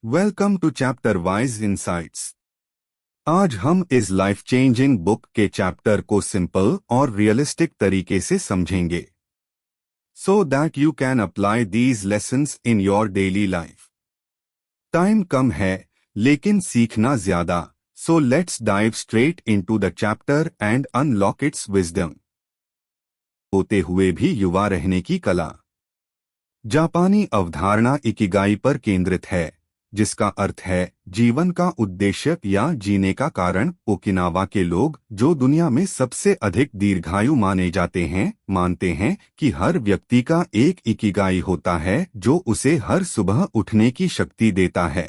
Welcome to chapter wise insights. आज हम इस लाइफ चेंजिंग बुक के चैप्टर को सिंपल और रियलिस्टिक तरीके से समझेंगे so that you can apply these lessons in your daily life. Time कम है लेकिन सीखना ज्यादा, so let's dive straight into the chapter and unlock its wisdom. होते हुए भी युवा रहने की कला। जापानी अवधारणा इकिगाई पर केंद्रित है, जिसका अर्थ है जीवन का उद्देश्य या जीने का कारण। ओकिनावा के लोग, जो दुनिया में सबसे अधिक दीर्घायु माने जाते हैं, मानते हैं कि हर व्यक्ति का एक इकिगाई होता है जो उसे हर सुबह उठने की शक्ति देता है।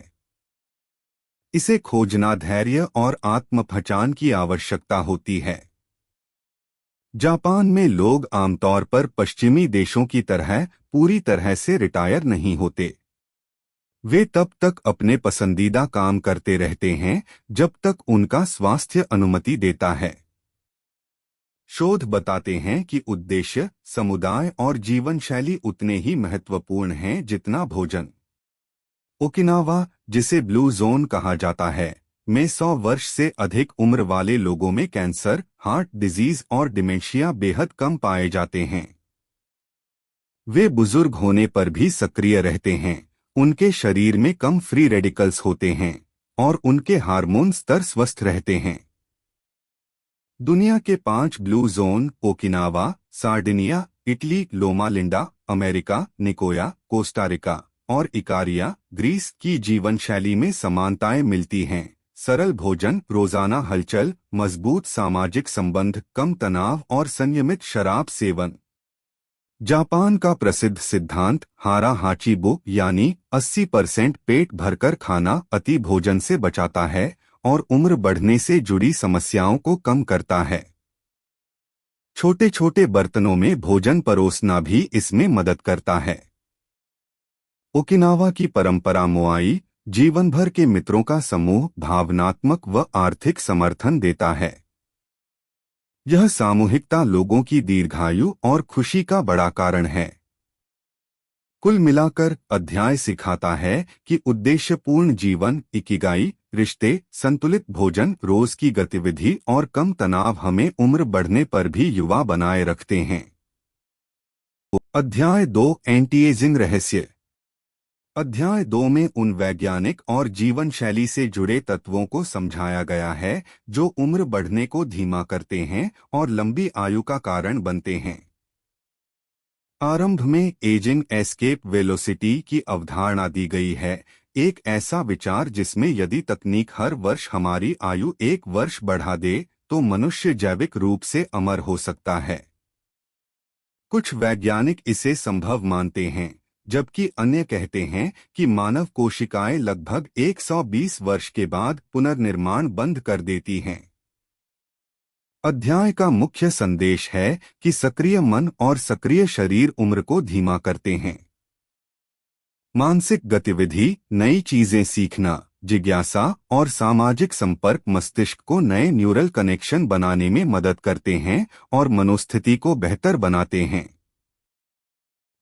इसे खोजना धैर्य और आत्मपहचान की आवश्यकता होती है। जापान में लोग आमतौर पर पश्चिमी देशों की तरह पूरी तरह से रिटायर नहीं होते। वे तब तक अपने पसंदीदा काम करते रहते हैं जब तक उनका स्वास्थ्य अनुमति देता है। शोध बताते हैं कि उद्देश्य, समुदाय और जीवन शैली उतने ही महत्वपूर्ण हैं जितना भोजन। ओकिनावा, जिसे ब्लू जोन कहा जाता है, में 100 वर्ष से अधिक उम्र वाले लोगों में कैंसर, हार्ट डिजीज और डिमेंशिया बेहद कम पाए जाते हैं। वे बुजुर्ग होने पर भी सक्रिय रहते हैं, उनके शरीर में कम फ्री रेडिकल्स होते हैं और उनके हार्मोन स्तर स्वस्थ रहते हैं। दुनिया के 5 blue zone Okinawa, Sardinia, Italy, Loma Linda, America, Nicoya, Costa Rica और इकारिया, ग्रीस की जीवन शैली में समानताएं मिलती हैं। सरल भोजन, रोजाना हलचल, मजबूत सामाजिक संबंध, कम तनाव और संयमित शराब सेवन। जापान का प्रसिद्ध सिद्धांत हारा हाचिबो यानी 80% पेट भरकर खाना अति भोजन से बचाता है और उम्र बढ़ने से जुड़ी समस्याओं को कम करता है। छोटे छोटे बर्तनों में भोजन परोसना भी इसमें मदद करता है। ओकिनावा की परंपरा मोआई, जीवन भर के मित्रों का समूह, भावनात्मक व आर्थिक समर्थन देता है। यह सामूहिकता लोगों की दीर्घायु और खुशी का बड़ा कारण है। कुल मिलाकर अध्याय सिखाता है कि उद्देश्यपूर्ण जीवन, इकिगाई, रिश्ते, संतुलित भोजन, रोज की गतिविधि और कम तनाव हमें उम्र बढ़ने पर भी युवा बनाए रखते हैं। अध्याय 2 एंटी-एजिंग रहस्य। अध्याय 2 में उन वैज्ञानिक और जीवन शैली से जुड़े तत्वों को समझाया गया है जो उम्र बढ़ने को धीमा करते हैं और लंबी आयु का कारण बनते हैं। आरंभ में एजिंग एस्केप वेलोसिटी की अवधारणा दी गई है, एक ऐसा विचार जिसमें यदि तकनीक हर वर्ष हमारी आयु 1 वर्ष बढ़ा दे तो मनुष्य जैविक रूप से अमर हो सकता है। कुछ वैज्ञानिक इसे संभव मानते हैं, जबकि अन्य कहते हैं कि मानव कोशिकाएं लगभग 120 वर्ष के बाद पुनर्निर्माण बंद कर देती हैं। अध्याय का मुख्य संदेश है कि सक्रिय मन और सक्रिय शरीर उम्र को धीमा करते हैं। मानसिक गतिविधि, नई चीजें सीखना, जिज्ञासा और सामाजिक संपर्क मस्तिष्क को नए न्यूरल कनेक्शन बनाने में मदद करते हैं और मनोस्थिति को बेहतर बनाते हैं।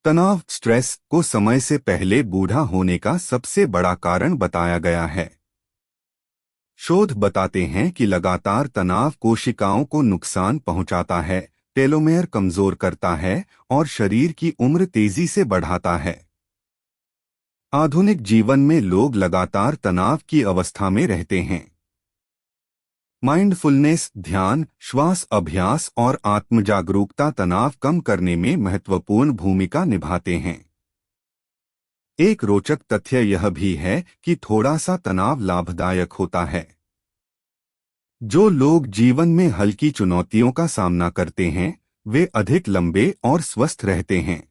तनाव, स्ट्रेस को समय से पहले बूढ़ा होने का सबसे बड़ा कारण बताया गया है। शोध बताते हैं कि लगातार तनाव कोशिकाओं को नुकसान पहुंचाता है, टेलोमेयर कमजोर करता है और शरीर की उम्र तेजी से बढ़ाता है। आधुनिक जीवन में लोग लगातार तनाव की अवस्था में रहते हैं। माइंडफुलनेस, ध्यान, श्वास अभ्यास और आत्मजागरूकता तनाव कम करने में महत्वपूर्ण भूमिका निभाते हैं। एक रोचक तथ्य यह भी है कि थोड़ा सा तनाव लाभदायक होता है। जो लोग जीवन में हल्की चुनौतियों का सामना करते हैं, वे अधिक लंबे और स्वस्थ रहते हैं।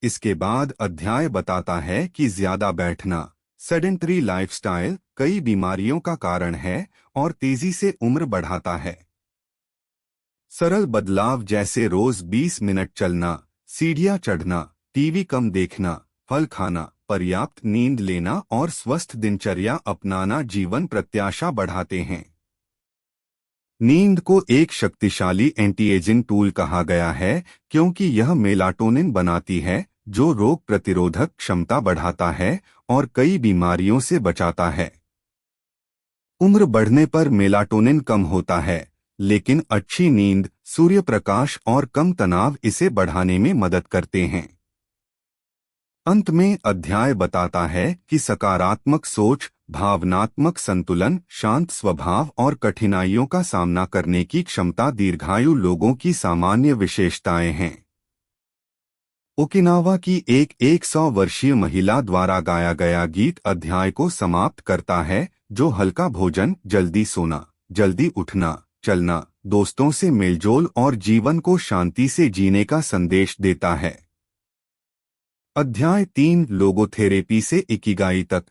इसके बाद अध्याय बताता है कि ज्यादा बैठना, सेडेंटरी लाइफस्टाइल, कई बीमारियों का कारण है और तेजी से उम्र बढ़ाता है। सरल बदलाव जैसे रोज 20 मिनट चलना, सीढ़ियां चढ़ना, टीवी कम देखना, फल खाना, पर्याप्त नींद लेना और स्वस्थ दिनचर्या अपनाना जीवन प्रत्याशा बढ़ाते हैं। नींद को एक शक्तिशाली एंटी एजिंग टूल कहा गया है क्योंकि यह मेलाटोनिन बनाती है जो रोग प्रतिरोधक क्षमता बढ़ाता है और कई बीमारियों से बचाता है। उम्र बढ़ने पर मेलाटोनिन कम होता है, लेकिन अच्छी नींद, सूर्य प्रकाश और कम तनाव इसे बढ़ाने में मदद करते हैं। अंत में अध्याय बताता है कि सकारात्मक सोच, भावनात्मक संतुलन, शांत स्वभाव और कठिनाइयों का सामना करने की क्षमता दीर्घायु लोगों की सामान्य विशेषताएं हैं। ओकिनावा की एक 100 वर्षीय महिला द्वारा गाया गया गीत अध्याय को समाप्त करता है, जो हल्का भोजन, जल्दी सोना, जल्दी उठना, चलना, दोस्तों से मेलजोल और जीवन को शांति से जीने का संदेश देता है। अध्याय 3 लोगोथेरेपी से इकिगाई तक।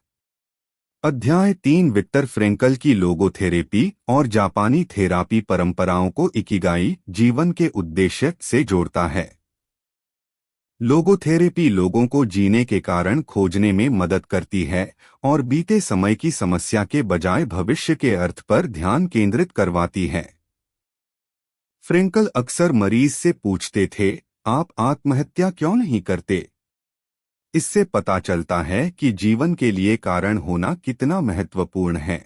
अध्याय 3 विक्टर फ्रेंकल की लोगोथेरेपी और जापानी थेरापी परंपराओं को इकिगाई, जीवन के उद्देश्य से जोड़ता है। लोगोथेरेपी लोगों को जीने के कारण खोजने में मदद करती है और बीते समय की समस्या के बजाय भविष्य के अर्थ पर ध्यान केंद्रित करवाती है। फ्रेंकल अक्सर मरीज से पूछते थे, आप आत्महत्या क्यों नहीं करते? इससे पता चलता है कि जीवन के लिए कारण होना कितना महत्वपूर्ण है।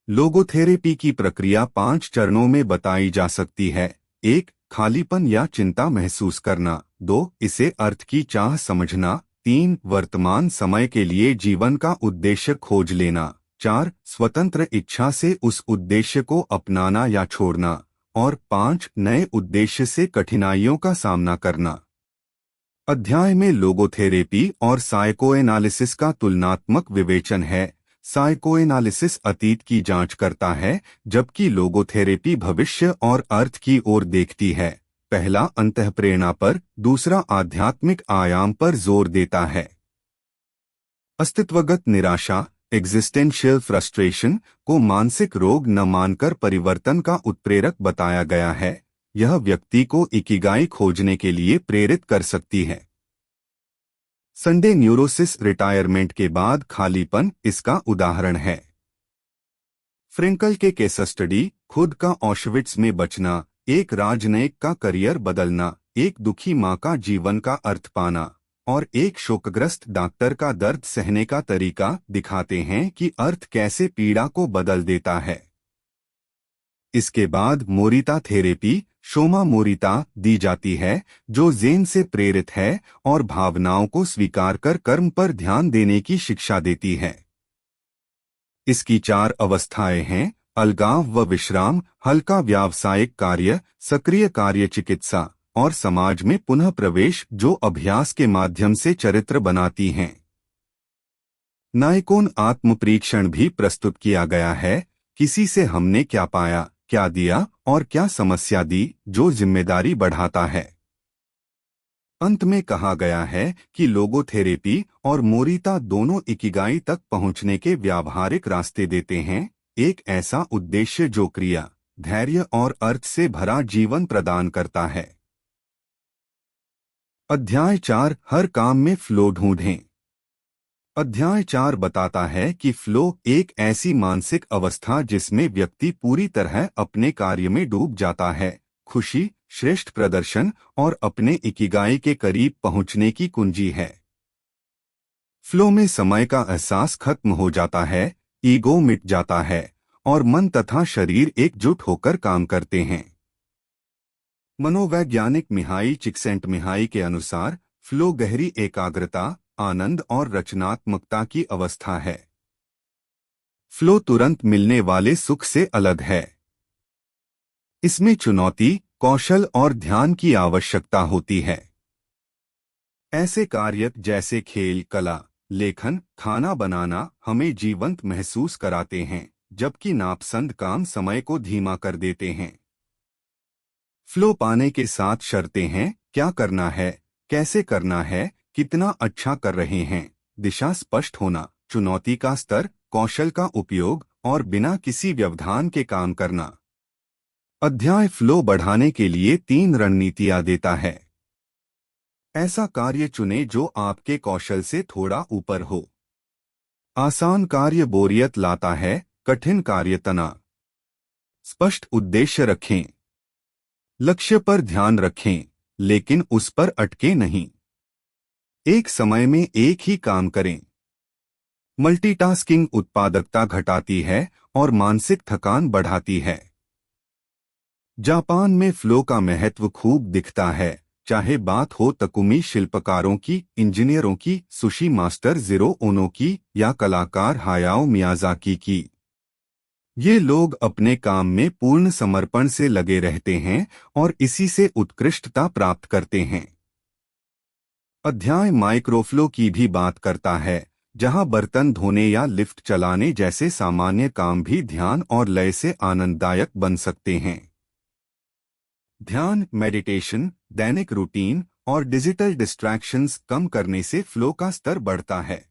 लोगोथेरेपी की प्रक्रिया 5 चरणों में बताई जा सकती है। 1. खालीपन या चिंता महसूस करना। 2. इसे अर्थ की चाह समझना। 3. वर्तमान समय के लिए जीवन का उद्देश्य खोज लेना। 4. स्वतंत्र इच्छा से उस उद्देश्य को अपनाना या छोड़ना। और 5. नए उद्देश्य से कठिनाइयों का सामना करना। अध्याय में लोगोथेरेपी और साइकोएनालिसिस का तुलनात्मक विवेचन है। साइकोएनालिसिस अतीत की जांच करता है, जबकि लोगोथेरेपी भविष्य और अर्थ की ओर देखती है। पहला अंतःप्रेरणा पर, दूसरा आध्यात्मिक आयाम पर जोर देता है। अस्तित्वगत निराशा, एग्जिस्टेंशियल फ्रस्ट्रेशन, को मानसिक रोग न मानकर परिवर्तन का उत्प्रेरक बताया गया है। यह व्यक्ति को इकिगाई खोजने के लिए प्रेरित कर सकती है। संडे न्यूरोसिस रिटायरमेंट के बाद खालीपन इसका उदाहरण है। फ्रेंकल के केस स्टडी, खुद का ऑशविट्स में बचना, एक राजनयिक का करियर बदलना, एक दुखी मां का जीवन का अर्थ पाना और एक शोकग्रस्त डॉक्टर का दर्द सहने का तरीका दिखाते हैं कि अर्थ कैसे पीड़ा को बदल देता है। इसके बाद मोरिता थेरेपी, शोमा मोरिता, दी जाती है, जो ज़ेन से प्रेरित है और भावनाओं को स्वीकार कर कर्म पर ध्यान देने की शिक्षा देती है। इसकी 4 अवस्थाएं हैं: अलगाव व विश्राम, हल्का व्यावसायिक कार्य, सक्रिय कार्य चिकित्सा और समाज में पुनः प्रवेश, जो अभ्यास के माध्यम से चरित्र बनाती हैं। नायकोन आत्मपरीक्षण भी प्रस्तुत किया गया है। किसी से हमने क्या पाया, क्या दिया और क्या समस्या दी, जो जिम्मेदारी बढ़ाता है। अंत में कहा गया है कि लोगोथेरेपी और मोरिता दोनों इकिगाई तक पहुंचने के व्यावहारिक रास्ते देते हैं, एक ऐसा उद्देश्य जो क्रिया, धैर्य और अर्थ से भरा जीवन प्रदान करता है। अध्याय 4 हर काम में फ्लो ढूंढें। अध्याय 4 बताता है कि फ्लो एक ऐसी मानसिक अवस्था जिसमें व्यक्ति पूरी तरह अपने कार्य में डूब जाता है, खुशी, श्रेष्ठ प्रदर्शन और अपने इकिगाई के करीब पहुंचने की कुंजी है। फ्लो में समय का एहसास खत्म हो जाता है, ईगो मिट जाता है और मन तथा शरीर एकजुट होकर काम करते हैं। मनोवैज्ञानिक मिहाई चिक्सेंटमिहाई के अनुसार फ्लो गहरी एकाग्रता, आनंद और रचनात्मकता की अवस्था है। फ्लो तुरंत मिलने वाले सुख से अलग है। इसमें चुनौती, कौशल और ध्यान की आवश्यकता होती है। ऐसे कार्य जैसे खेल, कला, लेखन, खाना बनाना हमें जीवंत महसूस कराते हैं, जबकि नापसंद काम समय को धीमा कर देते हैं। फ्लो पाने के साथ शर्तें हैं: क्या करना है, कैसे करना है, कितना अच्छा कर रहे हैं, दिशा स्पष्ट होना, चुनौती का स्तर, कौशल का उपयोग और बिना किसी व्यवधान के काम करना। अध्याय फ्लो बढ़ाने के लिए 3 रणनीतियां देता है। ऐसा कार्य चुनें जो आपके कौशल से थोड़ा ऊपर हो। आसान कार्य बोरियत लाता है, कठिन कार्य तनाव। स्पष्ट उद्देश्य रखें। लक्ष्य पर ध्यान रखें, लेकिन उस पर अटके नहीं। एक समय में एक ही काम करें। मल्टीटास्किंग उत्पादकता घटाती है और मानसिक थकान बढ़ाती है। जापान में फ्लो का महत्व खूब दिखता है, चाहे बात हो तकुमी शिल्पकारों की, इंजीनियरों की, सुशी मास्टर ज़िरो ओनो की या कलाकार हायाओ मियाज़ाकी की। ये लोग अपने काम में पूर्ण समर्पण से लगे रहते हैं और इसी से उत्कृष्टता प्राप्त करते हैं। अध्याय माइक्रोफ्लो की भी बात करता है, जहां बर्तन धोने या लिफ्ट चलाने जैसे सामान्य काम भी ध्यान और लय से आनंददायक बन सकते हैं। ध्यान, मेडिटेशन, दैनिक रूटीन और डिजिटल डिस्ट्रैक्शंस कम करने से फ्लो का स्तर बढ़ता है।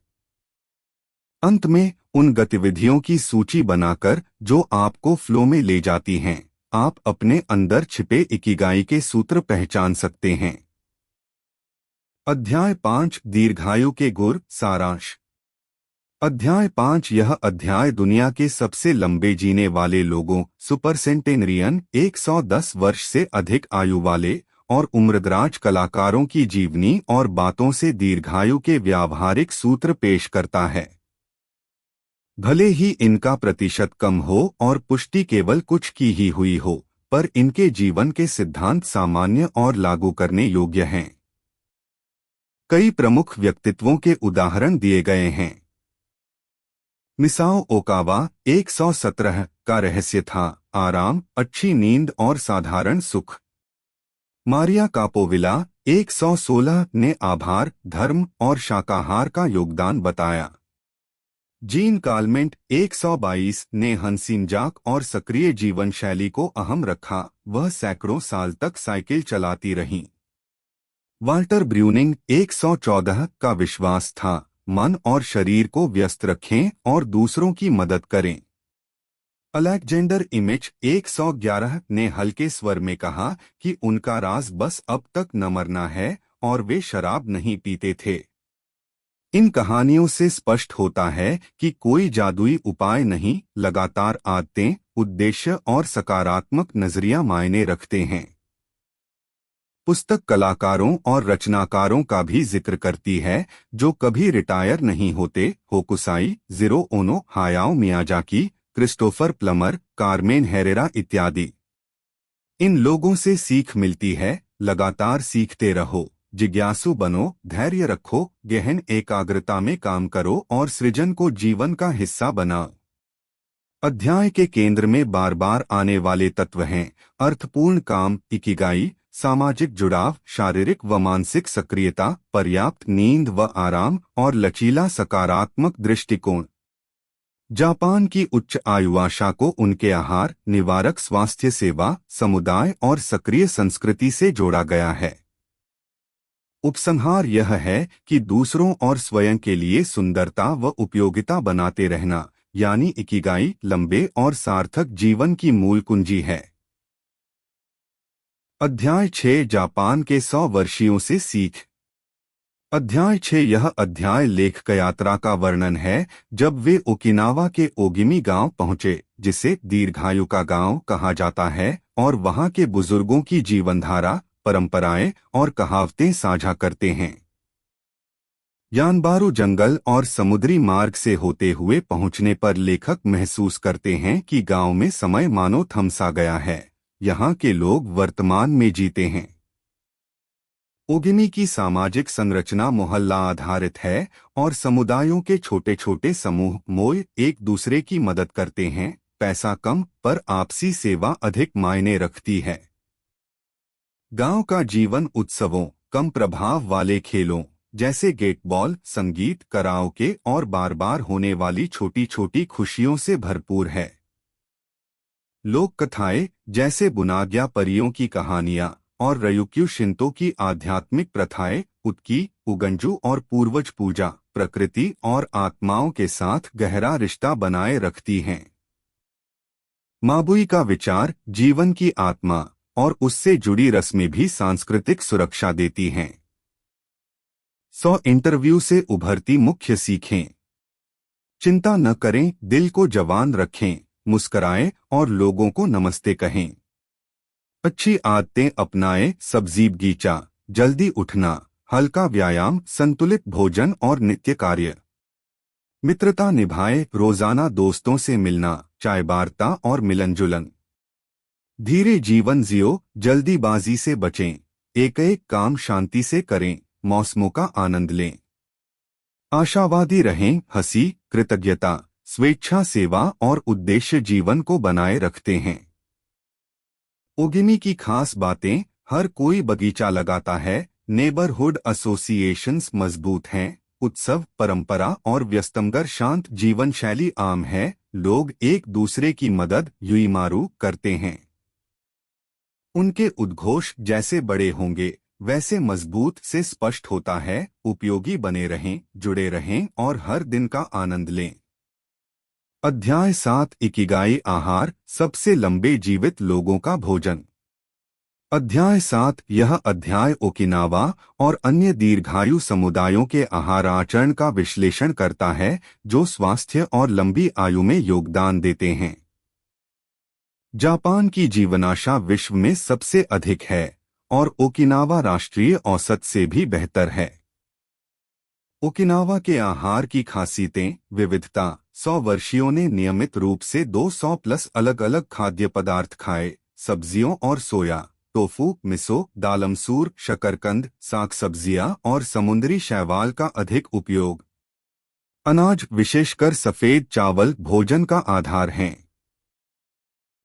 अंत में उन गतिविधियों की सूची बनाकर जो आपको फ्लो में ले जाती हैं, आप अपने अंदर छिपे इकिगाई के सूत्र पहचान सकते हैं। अध्याय 5 दीर्घायु के गुर सारांश। अध्याय 5 यह अध्याय दुनिया के सबसे लंबे जीने वाले लोगों सुपरसेंटेनरियन 110 वर्ष से अधिक आयु वाले और उम्रदराज कलाकारों की जीवनी और बातों से दीर्घायु के व्यावहारिक सूत्र पेश करता है। भले ही इनका प्रतिशत कम हो और पुष्टि केवल कुछ की ही हुई हो, पर इनके जीवन के सिद्धांत सामान्य और लागू करने योग्य हैं। कई प्रमुख व्यक्तित्वों के उदाहरण दिए गए हैं। मिसाओ ओकावा 117 का रहस्य था आराम, अच्छी नींद और साधारण सुख। मारिया कापोविला 116 ने आभार, धर्म और शाकाहार का योगदान बताया। जीन कालमेंट 122 ने हंसिनजाक और सक्रिय जीवन शैली को अहम रखा, वह सैकड़ों साल तक साइकिल चलाती रहीं। वाल्टर ब्रूनिंग 114 का विश्वास था मन और शरीर को व्यस्त रखें और दूसरों की मदद करें। अलेक्जेंडर इमिच 111 ने हल्के स्वर में कहा कि उनका राज बस अब तक न मरना है और वे शराब नहीं पीते थे। इन कहानियों से स्पष्ट होता है कि कोई जादुई उपाय नहीं, लगातार आदतें, उद्देश्य और सकारात्मक नजरिया मायने रखते हैं। पुस्तक कलाकारों और रचनाकारों का भी जिक्र करती है जो कभी रिटायर नहीं होते, Hokusai Jiro Ono, Hayao Miyazaki, Christopher Plummer, Carmen Herrera इत्यादि। इन लोगों से सीख मिलती है, लगातार सीखते रहो, जिज्ञासु बनो, धैर्य रखो, गहन एकाग्रता में काम करो और सृजन को जीवन का हिस्सा बनाओ। अध्याय के केंद्र में बार बार आने वाले तत्व हैं अर्थपूर्ण काम, इकिगाई, सामाजिक जुड़ाव, शारीरिक व मानसिक सक्रियता, पर्याप्त नींद व आराम और लचीला सकारात्मक दृष्टिकोण। जापान की उच्च आयु आशा को उनके आहार, निवारक स्वास्थ्य सेवा, समुदाय और सक्रिय संस्कृति से जोड़ा गया है। उपसंहार यह है कि दूसरों और स्वयं के लिए सुंदरता व उपयोगिता बनाते रहना, यानी इकिगाई, लंबे और सार्थक जीवन की मूल कुंजी है। अध्याय 6 जापान के 100 वर्षियों से सीख। अध्याय 6 यह अध्याय लेखक यात्रा का वर्णन है जब वे ओकिनावा के ओगिमी गांव पहुंचे, जिसे दीर्घायु का गांव कहा जाता है, और वहां के बुजुर्गों की जीवनधारा, परंपराएं और कहावतें साझा करते हैं। यानबारू जंगल और समुद्री मार्ग से होते हुए पहुंचने पर लेखक महसूस करते हैं कि गांव में समय मानो थम सा गया है, यहाँ के लोग वर्तमान में जीते हैं। ओगिमी की सामाजिक संरचना मोहल्ला आधारित है और समुदायों के छोटे छोटे समूह मोय एक दूसरे की मदद करते हैं। पैसा कम पर आपसी सेवा अधिक मायने रखती है। गांव का जीवन उत्सवों, कम प्रभाव वाले खेलों जैसे गेटबॉल, संगीत, कराओके और बार बार होने वाली छोटी छोटी खुशियों से भरपूर है। लोक कथाएं जैसे बुनाग्या परियों की कहानियां और रयुक्यू शिंतो की आध्यात्मिक प्रथाएं उत्की, उगंजू और पूर्वज पूजा प्रकृति और आत्माओं के साथ गहरा रिश्ता बनाए रखती हैं। माबुई का विचार जीवन की आत्मा और उससे जुड़ी रस्में भी सांस्कृतिक सुरक्षा देती हैं। 100 इंटरव्यू से उभरती मुख्य सीखें। चिंता न करें, दिल को जवान रखें, मुस्कराएं और लोगों को नमस्ते कहें। अच्छी आदतें अपनाएं, सब्जी बगीचा, जल्दी उठना, हल्का व्यायाम, संतुलित भोजन और नित्य कार्य। मित्रता निभाए, रोजाना दोस्तों से मिलना, चाय वार्ता और मिलन जुलन। धीरे जीवन जियो, जल्दीबाजी से बचें, एक एक काम शांति से करें, मौसमों का आनंद लें। आशावादी रहें, हंसी, कृतज्ञता, स्वेच्छा सेवा और उद्देश्य जीवन को बनाए रखते हैं। ओगिमी की खास बातें, हर कोई बगीचा लगाता है, नेबरहुड एसोसिएशंस मजबूत हैं, उत्सव, परंपरा और व्यस्तमगर शांत जीवन शैली आम है, लोग एक दूसरे की मदद युईमारू करते हैं। उनके उद्घोष जैसे बड़े होंगे वैसे मजबूत से स्पष्ट होता है, उपयोगी बने रहें, जुड़े रहें और हर दिन का आनंद लें। अध्याय 7, इकिगाई आहार, सबसे लंबे जीवित लोगों का भोजन। अध्याय 7, यह अध्याय ओकिनावा और अन्य दीर्घायु समुदायों के आहार आचरण का विश्लेषण करता है, जो स्वास्थ्य और लंबी आयु में योगदान देते हैं। जापान की जीवनाशा विश्व में सबसे अधिक है और ओकिनावा राष्ट्रीय औसत से भी बेहतर है। ओकिनावा के आहार की खासियतें, विविधता। 100 वर्षियों ने नियमित रूप से 200 प्लस अलग अलग खाद्य पदार्थ खाए, सब्जियों और सोया, टोफू, मिसो, दालमसूर, शकरकंद, साग सब्जियां और समुद्री शैवाल का अधिक उपयोग। अनाज, विशेषकर सफेद चावल, भोजन का आधार हैं।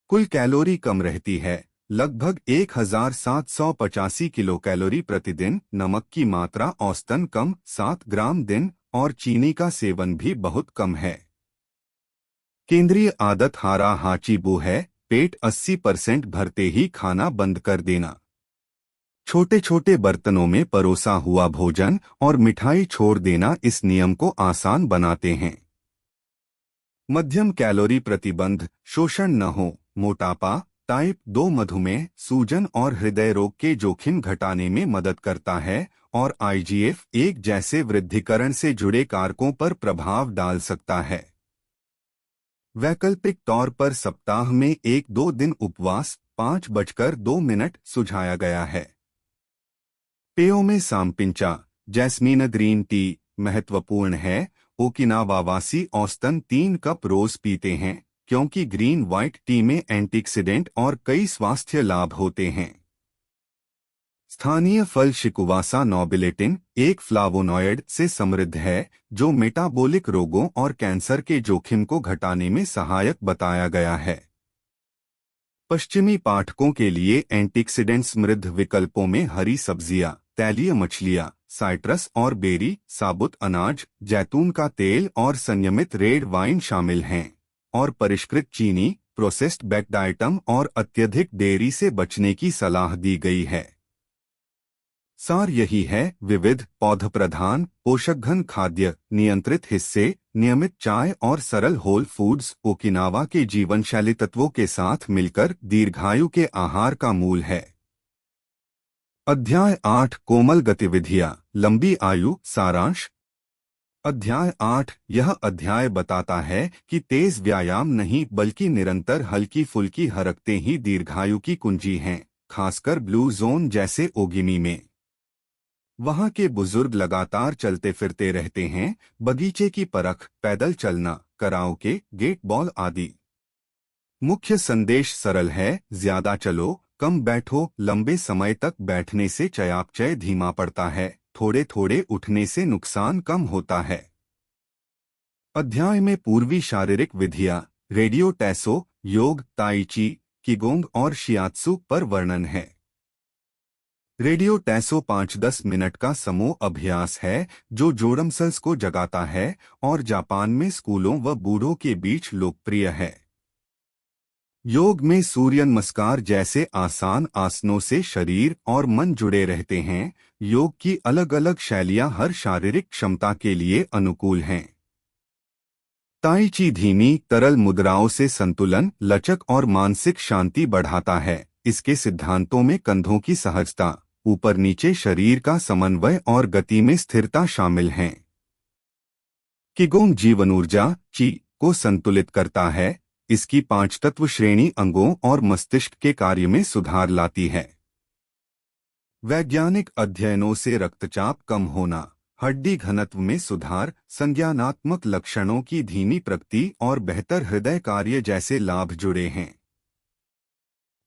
कुल कैलोरी कम रहती है, लगभग 1785 किलो कैलोरी प्रतिदिन। नमक की मात्रा औसतन कम, 7 ग्राम दिन, और चीनी का सेवन भी बहुत कम है। केंद्रीय आदत हारा हाचीबू है, पेट 80% भरते ही खाना बंद कर देना। छोटे छोटे बर्तनों में परोसा हुआ भोजन और मिठाई छोड़ देना इस नियम को आसान बनाते हैं। मध्यम कैलोरी प्रतिबंध, शोषण न हो, मोटापा, टाइप 2 मधुमेह, सूजन और हृदय रोग के जोखिम घटाने में मदद करता है और IGF-1 जैसे वृद्धिकरण से जुड़े कारकों पर प्रभाव डाल सकता है। वैकल्पिक तौर पर सप्ताह में 1-2 दिन उपवास 5:02 सुझाया गया है। पेयों में सांपिंचा, जैस्मीन ग्रीन टी महत्वपूर्ण है। ओकिनावावासी औसतन 3 कप रोज पीते हैं, क्योंकि ग्रीन व्हाइट टी में एंटीऑक्सीडेंट और कई स्वास्थ्य लाभ होते हैं। स्थानीय फल शिकुवासा नोबिलेटिन, एक फ्लावोनॉयड से समृद्ध है, जो मेटाबॉलिक रोगों और कैंसर के जोखिम को घटाने में सहायक बताया गया है। पश्चिमी पाठकों के लिए एंटीऑक्सीडेंट समृद्ध विकल्पों में हरी सब्जियां, तैलीय मछलियां, साइट्रस और बेरी, साबुत अनाज, जैतून का तेल और संयमित रेड वाइन शामिल हैं, और परिष्कृत चीनी, प्रोसेस्ड बेक्ड आइटम और अत्यधिक डेयरी से बचने की सलाह दी गई है। सार यही है, विविध, पौध प्रधान, पोषकघन खाद्य, नियंत्रित हिस्से, नियमित चाय और सरल होल फूड्स ओकिनावा के जीवन शैली तत्वों के साथ मिलकर दीर्घायु के आहार का मूल है। अध्याय 8, कोमल गतिविधियां, लंबी आयु, सारांश। अध्याय 8, यह अध्याय बताता है कि तेज व्यायाम नहीं बल्कि निरंतर हल्की फुल्की हरकतें ही दीर्घायु की कुंजी हैं, खासकर ब्लू जोन जैसे ओगिमी में। वहां के बुजुर्ग लगातार चलते फिरते रहते हैं, बगीचे की परख, पैदल चलना, कराओके, गेट बॉल आदि। मुख्य संदेश सरल है, ज्यादा चलो, कम बैठो। लंबे समय तक बैठने से चयापचय धीमा पड़ता है, थोड़े थोड़े उठने से नुकसान कम होता है। अध्याय में पूर्वी शारीरिक विधियां, रेडियो टैसो, योग, ताइची, किगोंग और शियात्सु पर वर्णन है। रेडियो टैसो 5-10 मिनट का समूह अभ्यास है, जो जोड़मसल्स को जगाता है और जापान में स्कूलों व बूढ़ों के बीच लोकप्रिय है। योग में सूर्य नमस्कार जैसे आसान आसनों से शरीर और मन जुड़े रहते हैं। योग की अलग अलग शैलियां हर शारीरिक क्षमता के लिए अनुकूल हैं। ताई ची धीमी, तरल मुद्राओं से संतुलन, लचक और मानसिक शांति बढ़ाता है। इसके सिद्धांतों में कंधों की सहजता, ऊपर नीचे शरीर का समन्वय और गति में स्थिरता शामिल हैं। किगोंग जीवन ऊर्जा, ची, को संतुलित करता है। इसकी 5 तत्व श्रेणी अंगों और मस्तिष्क के कार्य में सुधार लाती है। वैज्ञानिक अध्ययनों से रक्तचाप कम होना, हड्डी घनत्व में सुधार, संज्ञानात्मक लक्षणों की धीमी प्रगति और बेहतर हृदय कार्य जैसे लाभ जुड़े हैं।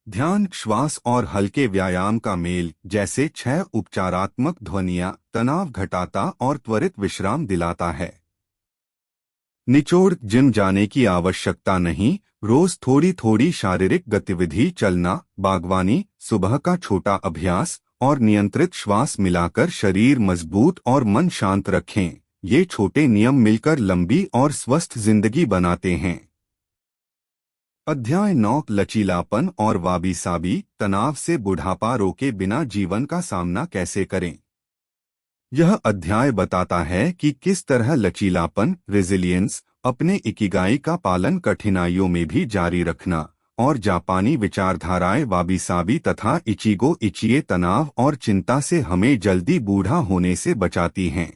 ध्यान, श्वास और हल्के व्यायाम का मेल जैसे 6 उपचारात्मक ध्वनियाँ तनाव घटाता और त्वरित विश्राम दिलाता है। निचोड़, जिम जाने की आवश्यकता नहीं, रोज थोड़ी थोड़ी शारीरिक गतिविधि, चलना, बागवानी, सुबह का छोटा अभ्यास और नियंत्रित श्वास मिलाकर शरीर मजबूत और मन शांत रखें। ये छोटे नियम मिलकर लंबी और स्वस्थ जिंदगी बनाते हैं। अध्याय 9, लचीलापन और वाबी साबी, तनाव से बुढ़ापा रोके बिना जीवन का सामना कैसे करें। यह अध्याय बताता है कि किस तरह लचीलापन, रेजिलियंस, अपने इकिगाई का पालन कठिनाइयों में भी जारी रखना और जापानी विचारधाराएं वाबी साबी तथा इचिगो इचिए तनाव और चिंता से हमें जल्दी बूढ़ा होने से बचाती हैं।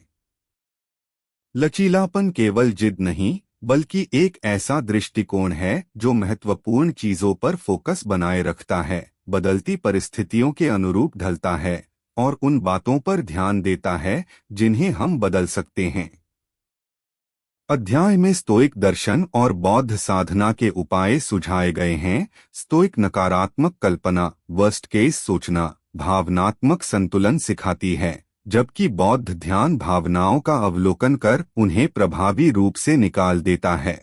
लचीलापन केवल जिद नहीं, बल्कि एक ऐसा दृष्टिकोण है जो महत्वपूर्ण चीजों पर फोकस बनाए रखता है, बदलती परिस्थितियों के अनुरूप ढलता है और उन बातों पर ध्यान देता है जिन्हें हम बदल सकते हैं। अध्याय में स्तोइक दर्शन और बौद्ध साधना के उपाय सुझाए गए हैं। स्तोइक नकारात्मक कल्पना, वर्स्ट केस सोचना, भावनात्मक संतुलन सिखाती है, जबकि बौद्ध ध्यान भावनाओं का अवलोकन कर उन्हें प्रभावी रूप से निकाल देता है।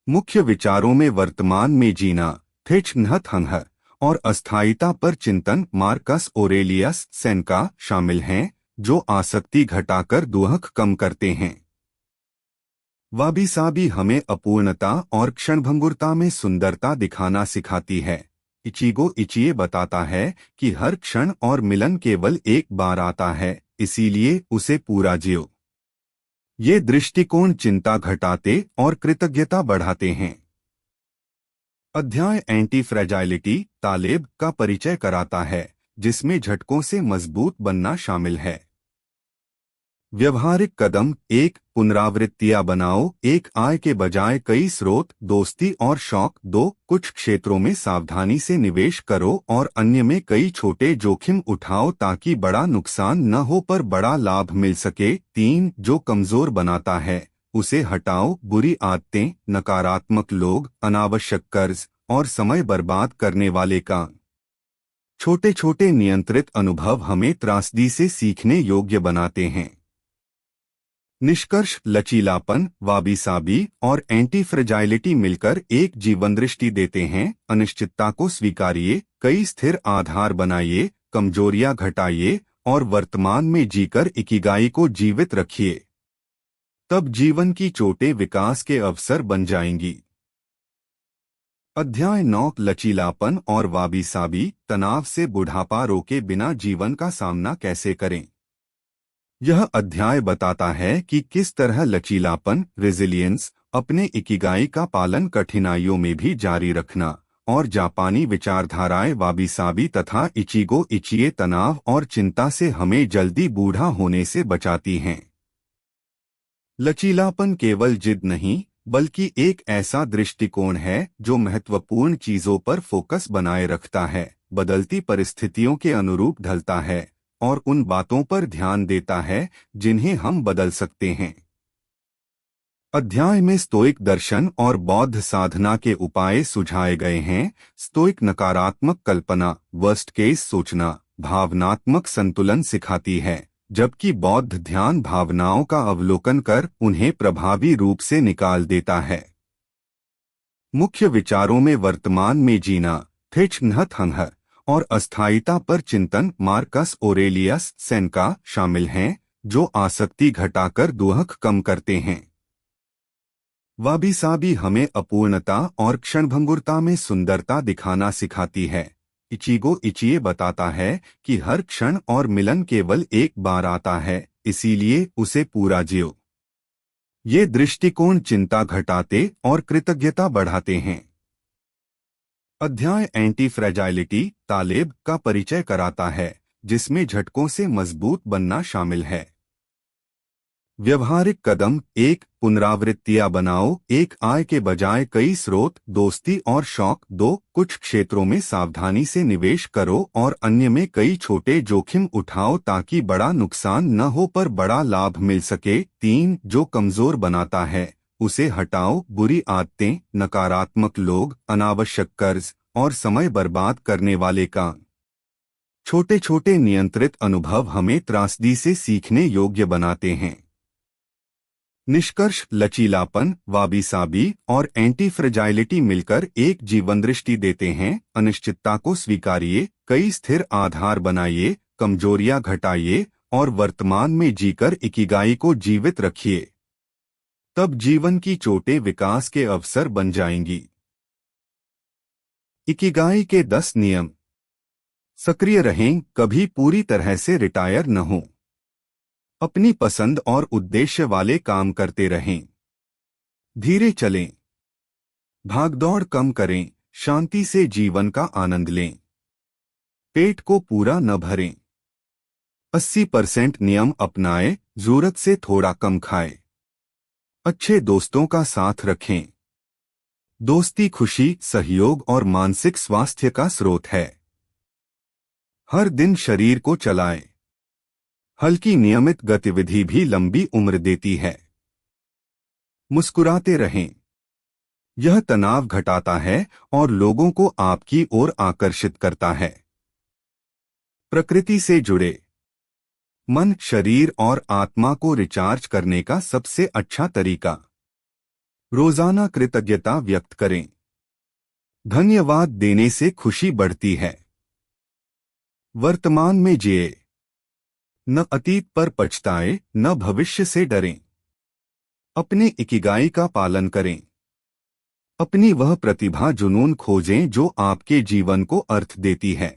मुख्य विचारों में वर्तमान में जीना, थिच नहत हंहर और अस्थायीता पर चिंतन, मार्कस ओरेलियस सेनेका शामिल हैं, जो आसक्ति घटाकर दुहक कम करते हैं। वाबी साबी हमें अपूर्णता और क्षणभंगुरता में सुंदरता दिखाना सिखाती है। इचिगो इचिए बताता है कि हर क्षण और मिलन केवल एक बार आता है, इसीलिए उसे पूरा जियो। ये दृष्टिकोण चिंता घटाते और कृतज्ञता बढ़ाते हैं। अध्याय एंटी फ्रेजाइलिटी, तालेब का परिचय कराता है, जिसमें झटकों से मजबूत बनना शामिल है। व्यवहारिक कदम 1, पुनरावृत्तियां बनाओ, एक आय के बजाय कई स्रोत, दोस्ती और शौक। 2, कुछ क्षेत्रों में सावधानी से निवेश करो और अन्य में कई छोटे जोखिम उठाओ ताकि बड़ा नुकसान न हो पर बड़ा लाभ मिल सके। 3, जो कमजोर बनाता है उसे हटाओ, बुरी आदतें, नकारात्मक लोग, अनावश्यक कर्ज और समय बर्बाद करने वाले काम। छोटे छोटे नियंत्रित अनुभव हमें त्रासदी से सीखने योग्य बनाते हैं। निष्कर्ष, लचीलापन, वाबी साबी और एंटी फ्रेजाइलिटी मिलकर एक जीवन दृष्टि देते हैं। अनिश्चितता को स्वीकारिए, कई स्थिर आधार बनाइए, कमजोरियां घटाइए और वर्तमान में जीकर इकिगाई को जीवित रखिए। तब जीवन की चोटें विकास के अवसर बन जाएंगी। अध्याय 9, लचीलापन और वाबी साबी, तनाव से बुढ़ापा रोके बिना जीवन का सामना कैसे करें। यह अध्याय बताता है कि किस तरह लचीलापन, रेजिलियंस, अपने इकिगाई का पालन कठिनाइयों में भी जारी रखना और जापानी विचारधाराएं वाबी साबी तथा इचिगो इचिए तनाव और चिंता से हमें जल्दी बूढ़ा होने से बचाती हैं। लचीलापन केवल जिद नहीं, बल्कि एक ऐसा दृष्टिकोण है जो महत्वपूर्ण चीजों पर फोकस बनाए रखता है, बदलती परिस्थितियों के अनुरूप ढलता है और उन बातों पर ध्यान देता है जिन्हें हम बदल सकते हैं। अध्याय में स्तोइक दर्शन और बौद्ध साधना के उपाय सुझाए गए हैं। स्तोइक नकारात्मक कल्पना, वर्स्ट केस सोचना, भावनात्मक संतुलन सिखाती है, जबकि बौद्ध ध्यान भावनाओं का अवलोकन कर उन्हें प्रभावी रूप से निकाल देता है। मुख्य विचारों में वर्तमान में जीना, थिच नहत हंहर और अस्थायीता पर चिंतन, मार्कस ओरेलियस सेनेका शामिल हैं, जो आसक्ति घटाकर दुहक कम करते हैं। वाबी साबी हमें अपूर्णता और क्षणभंगुरता में सुंदरता दिखाना सिखाती है। इचिगो इचिए बताता है कि हर क्षण और मिलन केवल एक बार आता है, इसीलिए उसे पूरा जियो। ये दृष्टिकोण चिंता घटाते और कृतज्ञता बढ़ाते हैं। अध्याय एंटी फ्रेजाइलिटी, तालेब का परिचय कराता है, जिसमें झटकों से मजबूत बनना शामिल है। व्यवहारिक कदम 1, पुनरावृत्तियां बनाओ। एक आय के बजाय कई स्रोत, दोस्ती और शौक। 2, कुछ क्षेत्रों में सावधानी से निवेश करो और अन्य में कई छोटे जोखिम उठाओ ताकि बड़ा नुकसान न हो पर बड़ा लाभ मिल सके। 3, जो कमजोर बनाता है उसे हटाओ। बुरी आदतें, नकारात्मक लोग, अनावश्यक कर्ज और समय बर्बाद करने वाले काम। छोटे छोटे नियंत्रित अनुभव हमें त्रासदी से सीखने योग्य बनाते हैं। निष्कर्ष, लचीलापन, वाबी साबी और एंटी फ्रेजाइलिटी मिलकर एक जीवन दृष्टि देते हैं। अनिश्चितता को स्वीकारिए, कई स्थिर आधार बनाइए, कमजोरियां घटाइए और वर्तमान में जीकर इकिगाई को जीवित रखिए। तब जीवन की चोटें विकास के अवसर बन जाएंगी। इकिगाई के 10 नियम। सक्रिय रहें, कभी पूरी तरह से रिटायर न हो। अपनी पसंद और उद्देश्य वाले काम करते रहें। धीरे चलें, भागदौड़ कम करें, शांति से जीवन का आनंद लें। पेट को पूरा न भरें। 80% नियम अपनाएं, जरूरत से थोड़ा कम खाएं। अच्छे दोस्तों का साथ रखें। दोस्ती खुशी, सहयोग और मानसिक स्वास्थ्य का स्रोत है। हर दिन शरीर को चलाएं। हल्की नियमित गतिविधि भी लंबी उम्र देती है। मुस्कुराते रहें, यह तनाव घटाता है और लोगों को आपकी ओर आकर्षित करता है। प्रकृति से जुड़े, मन, शरीर और आत्मा को रिचार्ज करने का सबसे अच्छा तरीका। रोजाना कृतज्ञता व्यक्त करें। धन्यवाद देने से खुशी बढ़ती है। वर्तमान में जिए, न अतीत पर पछताए, न भविष्य से डरें। अपने इकिगाई का पालन करें। अपनी वह प्रतिभा जुनून खोजें जो आपके जीवन को अर्थ देती है।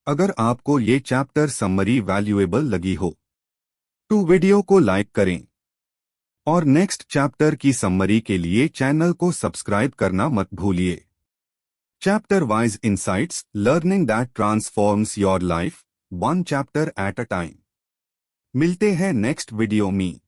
अगर आपको ये चैप्टर समरी वैल्यूएबल लगी हो तो वीडियो को लाइक करें और नेक्स्ट चैप्टर की समरी के लिए चैनल को सब्सक्राइब करना मत भूलिए। Chapter wise insights, learning that transforms your life, one chapter at a time. मिलते हैं नेक्स्ट वीडियो में।